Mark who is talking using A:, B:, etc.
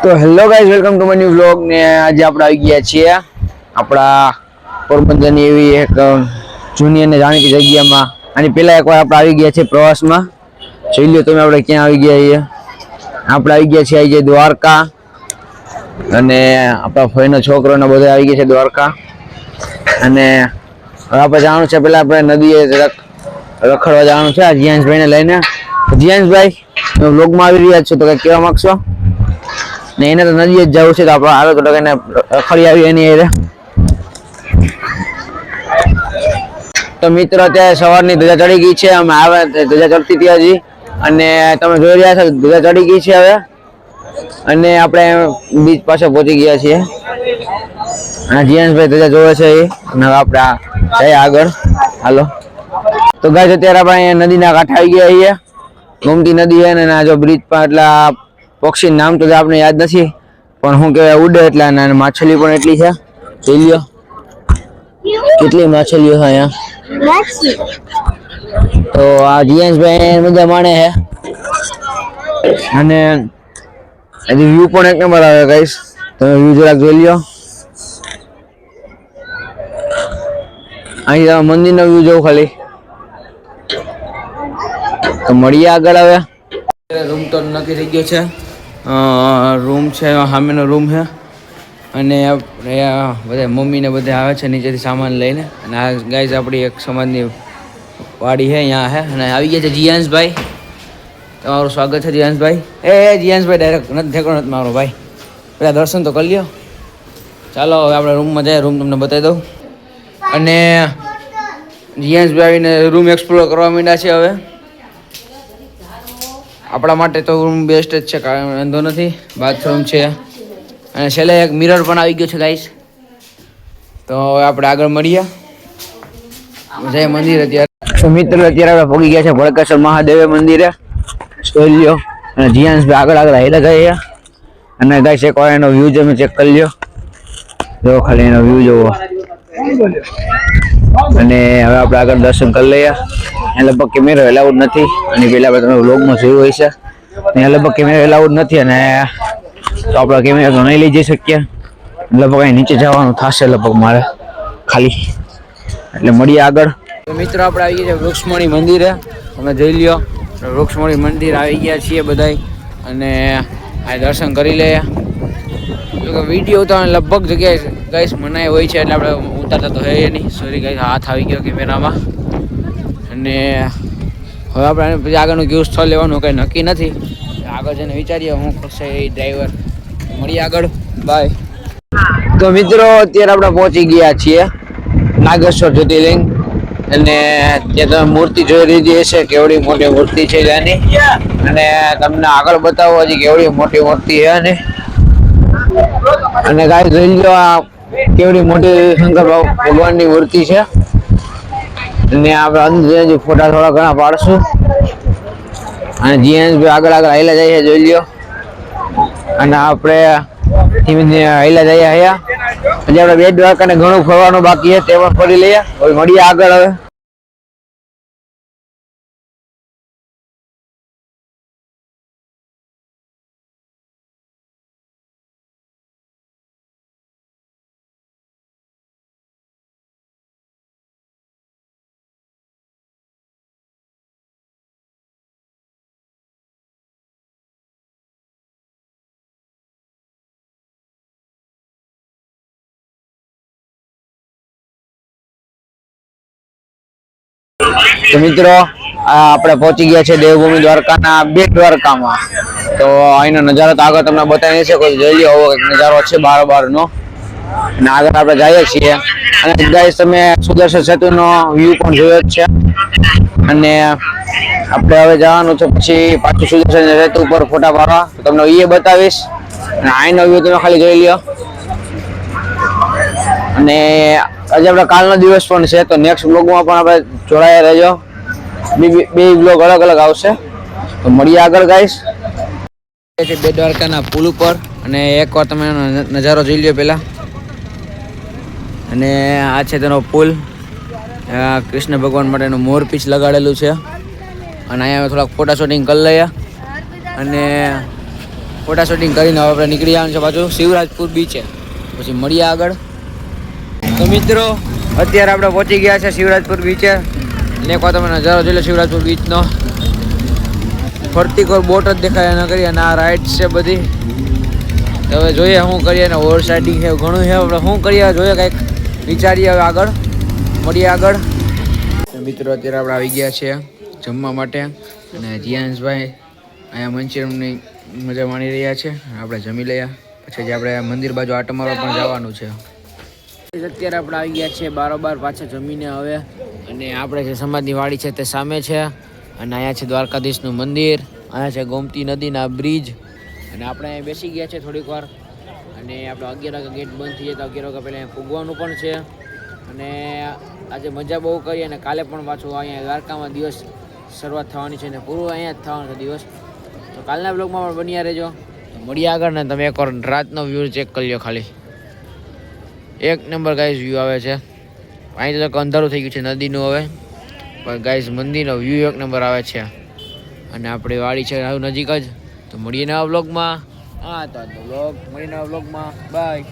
A: તો hello guys, welcome to my new vlog. ને આજે આપણે આવી ગયા છીએ આપણા પોરબંદરની એવી એક જૂની અને જાણીતી જગ્યામાં. આની પહેલા એકવાર આપણે આવી ગયા છીએ પ્રવાસમાં. જોઈ લો તમે આપણે ક્યાં આવી ગયા છીએ. આપણે આવી ગયા છીએ આજે દ્વારકા, અને આપણા ભાઈનો છોકરોને બધા આવી ગયા છે દ્વારકા. અને હવે આપણે જવાનું છે, પેલા આપણે નદીએ રખડવા જવાનું છે આ જીયાંશભાઈને લઈને. જીયાંશભાઈ, તમે વ્લોગમાં આવી રહ્યા છો તો કંઈક કહેવા માંગશો? ને એને તો નદીએ જ જવું છે, તો આપણે આવે તો એને રખડી આવી એની એ. તો મિત્રો, અત્યારે સવારની ધજા ચડી ગઈ છે. અમે આવે ધજા ચડતી હતી હજી, અને તમે જોઈ રહ્યા છો ધજા ચડી ગઈ છે હવે. અને આપણે બીચ પાસે પહોંચી ગયા છીએ. અને જીયાંશભાઈ ધજા જોવે છે એ. અને હવે આપણે જઈએ આગળ, હાલો. તો ગાઈસ, અત્યારે આપણે નદીના કાંઠે આવી ગયા છીએ. ગોમતી નદી છે ને જો બ્રિજ પર એટલા પક્ષી નામ તો આપણે યાદ નથી, પણ શું કહેવાય ઉડે એટલે. અને માછલી પણ એટલી છે, જોઈ લ્યો કેટલી માછલીઓ છે અહીંયા. તો આ જીયાંશભાઈ મજા માણે છે. અને હજી વ્યૂ પણ એક નંબર આવે ગાઈસ, તમે વ્યૂ જરાક જોઈ લ્યો. અહીં તમે મંદિરનો વ્યૂ જોવો ખાલી. તો મળીએ આગળ. હવે રૂમ તો નક્કી થઈ ગયો છે. રૂમ છે, સામેનો રૂમ છે. અને બધા મમ્મીને બધા આવે છે નીચેથી સામાન લઈને. અને આ ગાઈઝ આપણી એક સમાજની વાડી છે, અહીંયા છે. અને આવી ગયા છે જીયાંશભાઈ. તમારું સ્વાગત છે જીયાંશભાઈ. જીયાંશભાઈ ડાયરેક્ટ નથી ઠેકો નથી મારો ભાઈ. પેલા દર્શન તો કરી લ્યો. ચાલો હવે આપણે રૂમમાં જઈએ, રૂમ તમને બતાવી દઉં. અને જીયાંશભાઈ આવીને રૂમ એક્સપ્લોર કરવા માંડ્યા છે હવે. આપણા માટે તો રૂમ બેસ્ટ જ છે, કારણ વાંધો નથી. બાથરૂમ છે, અને છેલ્લે એક મિરર પણ આવી ગયો છે ગાઈસ. તો હવે આપણે આગળ મળીએ, જય મંદિર. અત્યારે મિત્રો, અત્યારે આપણે પહોંચી ગયા છે ભડકેશ્વર મહાદેવ મંદિરે. જોઈ લ્યો. અને જીયાંશભાઈ આગળ આગળ હેલા ગયા. અને ગાઈસ એકવાર એનો વ્યૂ તમે ચેક કરી લ્યો. જો ખાલી એનો વ્યૂ જોવો. અને હવે આપણે આગળ દર્શન કરી લઈએ. એ લગભગ કેમેરો એલાઉડ નથી, અને પેલા આપણે તમે વ્લોગમાં જોયું હોય છે. એ લગભગ કેમેરો એલાઉડ નથી, અને તો આપણે કેમેરા તો નહીં લઈ જઈ શકીએ. લગભગ અહીં નીચે જવાનું થશે લગભગ મારે ખાલી. એટલે મળીએ આગળ. તો મિત્રો, આપણે આવી ગયા છે વૃક્ષમણી મંદિરે. તમે જોઈ લ્યો, વૃક્ષમણી મંદિર આવી ગયા છીએ બધાય. અને આ દર્શન કરી લઈએ. વિડીયો ઉતારવાની લગભગ જગ્યાએ ગાઈસ મનાઈ હોય છે, એટલે આપણે ઉતારતા તો હે નહીં. સોરી ગાઈસ, હાથ આવી ગયો કેમેરામાં. અને હવે આપણે પછી આગળનું કેવું સ્થળ લેવાનું કંઈ નક્કી નથી. આગળ જઈને વિચારીએ હું કરશે એ ડ્રાઈવર. મળીએ આગળ, બાય. તો મિત્રો, અત્યારે આપણે પહોંચી ગયા છીએ નાગેશ્વર જ્યોતિર્લિંગ. અને ત્યાં તમે મૂર્તિ જોઈ લીધી હશે, કેવડી મોટી મૂર્તિ છે ત્યાંની. અને તમને આગળ બતાવો હજી કેવડી મોટી મૂર્તિ છે ને. અને ગાઈસ જોઈ લો, આ કેવડી મોટી શંકર ભગવાનની મૂર્તિ છે. અને આપણે અંદર ફોટા થોડા ઘણા પાડશું. અને જીયાંશભાઈ આગળ આગળ હાઈલા જાય છે, જોઈ લ્યો. અને આપણે ધીમે ધીમે હાઈલા જઈએ અહીંયા. હજી આપણે બેટ દ્વારકાને ઘણું ફરવાનું બાકી છે, તે પણ ફરી લઈએ. હવે મળીએ આગળ. હવે તો મિત્રો, આપણે પહોંચી ગયા છે દેવભૂમિ દ્વારકાના બેટ દ્વારકામાં. તો અહીંનો નજારો તો આગળ તમને બતાવી છે, કોઈ જોઈ લો આવો કંઈક નજારો છે બાર નો. અને આગળ આપણે જઈએ છીએ. અને ગાઈસ, તમે સુદર્શન સેતુનો વ્યૂ પણ જોયો જ છે. અને આપણે હવે જવાનું છે પછી પાછું સુદર્શન સેતુ ઉપર ફોટા પાડવા. તો તમને એ બતાવીશ. અને અહીંનો વ્યૂ તમે ખાલી જોઈ લ્યો. અને આજે આપણે કાલનો દિવસ પણ છે, તો નેક્સ્ટ બ્લોગમાં પણ આપણે જોડાયા રહેજો. બે બ્લોગ અલગ અલગ આવશે. તો મળીએ આગળ ગાઈસ. બેટ દ્વારકાના પુલ ઉપર. અને એકવાર તમે નજારો જોઈ લ્યો પેલા. અને આ છે તેનો પુલ. કૃષ્ણ ભગવાન માટેનું મોરપીંછ લગાડેલું છે. અને અહીંયા થોડાક ફોટા શૂટિંગ કરી લઈએ. અને ફોટા શૂટિંગ કરીને હવે આપણે નીકળી જવાનું છે પાછું શિવરાજપુર બીચે. પછી મળીએ આગળ. તો મિત્રો અત્યારે આપણે પહોંચી ગયા છે શિવરાજપુર બીચે. અને એક વાર તમે નજારો જોઈ લો શિવરાજપુર બીચનો. ફરતી કોઈ બોટ જ દેખાય ન કરી અને આ રાઇડ્સ છે બધી. હવે જોઈએ શું કરીએ ને ઓવર સાઇડિંગ છે ઘણું છે. આપણે શું કરીએ જોઈએ કંઈક વિચારીએ હવે આગળ. મળીએ આગળ. મિત્રો અત્યારે આપણે આવી ગયા છીએ જમવા માટે અને જીયાંશભાઈ અહીંયા મંચુરિયનની મજા માણી રહ્યા છે. આપણે જમી લઈએ પછી જે આપણે મંદિર બાજુ આટો મારવા પણ જવાનું છે. અત્યારે આપણે આવી ગયા છીએ બારોબાર પાછા જમીને હવે. અને આપણે જે સમાજની વાડી છે તે સામે છે. અને અહીંયા છે દ્વારકાધીશનું મંદિર. અહીંયા છે ગોમતી નદીના બ્રિજ. અને આપણે અહીંયા બેસી ગયા છે થોડીક વાર. અને આપણે 11 વાગે ગેટ બંધ થઈ જાય તો 11 વાગ્યા પહેલાં પૂગવાનું પણ છે. અને આજે મજા બહુ કરી અને કાલે પણ પાછું અહીંયા દ્વારકામાં દિવસ શરૂઆત થવાની છે અને પૂરું અહીંયા જ થવાનો છે દિવસ. તો કાલના બ્લોગમાં પણ બન્યા રહેજો. મળીએ આગળ ને તમે એકવાર રાતનો વ્યૂ ચેક કરી લો ખાલી. એક નંબર ગાઈઝ વ્યૂ આવે છે. અહીં તો અંધારું થઈ ગયું છે નદીનું હવે. પણ ગાઈઝ મંદિરનો વ્યૂ એક નંબર આવે છે. અને આપણી વાડી છે નજીક જ. તો મળીએ નવા બ્લોગમાં. હા તો બ્લોગ મળીએ નવા બ્લોગમાં. બાય.